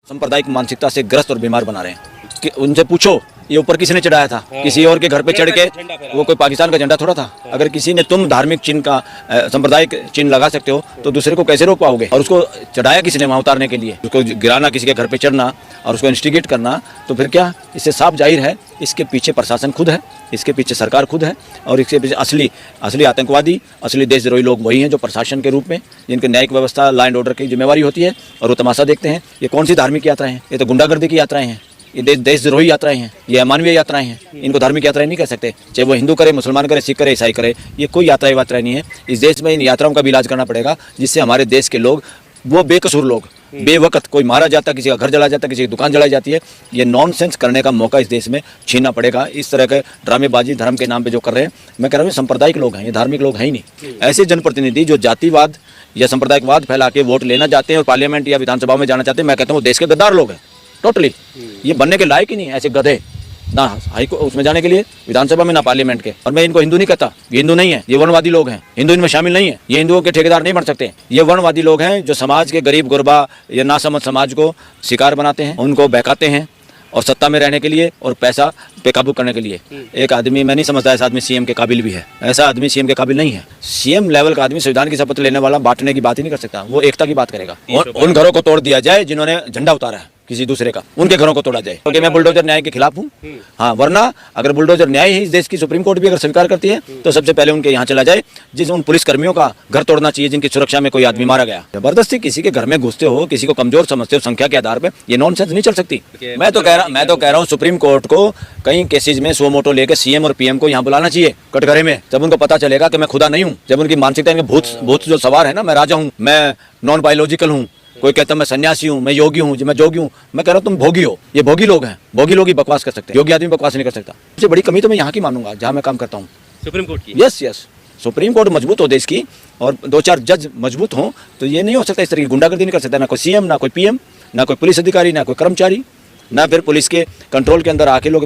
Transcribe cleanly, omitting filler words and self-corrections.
सांप्रदायिक मानसिकता से ग्रस्त और बीमार बना रहे हैं कि उनसे पूछो ये ऊपर किसने चढ़ाया था? किसी और के घर पे चढ़ के, वो कोई पाकिस्तान का झंडा थोड़ा था। अगर किसी ने, तुम धार्मिक चिन्ह का सांप्रदायिक चिन्ह लगा सकते हो तो दूसरे को कैसे रोक पाओगे? और उसको चढ़ाया किसने वहाँ उतारने के लिए? उसको गिराना, किसी के घर पे चढ़ना और उसको इंस्टिगेट करना, तो फिर क्या? इससे साफ जाहिर है इसके पीछे प्रशासन खुद है, इसके पीछे सरकार खुद है, और इसके पीछे असली आतंकवादी, असली देशद्रोही लोग वही हैं जो प्रशासन के रूप में, जिनके न्यायिक व्यवस्था, लॉ एंड ऑर्डर की जिम्मेवारी होती है, और वो तमाशा देखते हैं। ये कौन सी धार्मिक यात्राएं हैं? ये तो गुंडागर्दी की यात्राएं हैं, ये देशद्रोही यात्राएं हैं, ये अमानवीय यात्राएं हैं। इनको धार्मिक यात्राएं नहीं कह सकते, चाहे वो हिंदू करे, मुसलमान करे, सिख करे, ईसाई करे। ये कोई यात्राएं नहीं है। इस देश में इन यात्राओं का भी इलाज करना पड़ेगा, जिससे हमारे देश के लोग, वो बेकसूर लोग, बेवकत कोई मारा जाता, किसी का घर जलाया जाता, किसी की दुकान जलाई जाती है, ये नॉनसेंस करने का मौका इस देश में छीनना पड़ेगा। इस तरह के ड्रामेबाजी धर्म के नाम पे जो कर रहे हैं, मैं कह रहा हूँ सांप्रदायिक लोग हैं, ये धार्मिक लोग हैं ही नहीं। ऐसे जनप्रतिनिधि जो जातिवाद या सांप्रदायिकवाद फैला के वोट लेना चाहते हैं और पार्लियामेंट या विधानसभा में जाना चाहते हैं, मैं कहता हूँ देश के गद्दार लोग हैं टोटली। ये बनने के लायक ही नहीं, ऐसे गधे ना हाई को उसमें जाने के लिए, विधानसभा में ना पार्लियामेंट के। और मैं इनको हिंदू नहीं कहता, ये हिंदू नहीं है, ये वर्णवादी लोग हैं। हिंदू इनमें शामिल नहीं है, ये हिंदुओं के ठेकेदार नहीं बन सकते। ये वर्णवादी लोग हैं जो समाज के गरीब गुरबा या नासमझ समाज को शिकार बनाते हैं, उनको बहकाते हैं, और सत्ता में रहने के लिए और पैसा पे काबू करने के लिए। एक आदमी, मैं नहीं समझता ऐसा आदमी सीएम के काबिल भी है। ऐसा आदमी सीएम के काबिल नहीं है। सीएम लेवल का आदमी संविधान की शपथ लेने वाला बांटने की बात ही नहीं कर सकता, वो एकता की बात करेगा। उन घरों को तोड़ दिया जाए जिन्होंने झंडा उतारा है किसी दूसरे का, उनके घरों को तोड़ा जाए, क्योंकि मैं बुलडोजर न्याय के खिलाफ हूँ। हाँ, वरना अगर बुलडोजर न्याय ही इस देश की सुप्रीम कोर्ट भी अगर स्वीकार करती है तो सबसे पहले उनके यहाँ चला जाए, जिस उन पुलिस कर्मियों का घर तोड़ना चाहिए जिनकी सुरक्षा में कोई आदमी मारा गया। जबरदस्ती किसी के घर में घुसते हो, किसी को कमजोर समझते हो संख्या के आधार पर, ये नॉनसेंस नहीं चल सकती। मैं तो कह रहा हूँ सुप्रीम कोर्ट को कई केसेज में सो मोटो लेकर सीएम और पीएम को यहाँ बुलाना चाहिए कटघरे में। जब उनको पता चलेगा कि मैं खुदा नहीं हूँ, जब उनकी मानसिकता में भूत जो सवार है ना, मैं राजा हूँ, मैं नॉन बायोलॉजिकल हूँ, कोई कहता मैं सन्यासी हूँ, मैं योगी हूँ, मैं जोगी हूँ, मैं कह रहा हूँ तुम भोगी हो। ये भोगी लोग हैं, भोगी लोग ही बकवास कर सकते हैं, योगी आदमी बकवास नहीं कर सकता। सबसे बड़ी कमी तो मैं यहाँ की मानूंगा जहाँ मैं काम करता हूँ, सुप्रीम कोर्ट की। यस, सुप्रीम कोर्ट मजबूत हो देश की, और 2-4 जज मजबूत हों, तो ये नहीं हो सकता इस तरह की गुंडागर्दी नहीं कर सकता, ना कोई सीएम, ना कोई पीएम, ना कोई पुलिस अधिकारी, ना कोई कर्मचारी, ना फिर पुलिस के कंट्रोल के अंदर आके लोग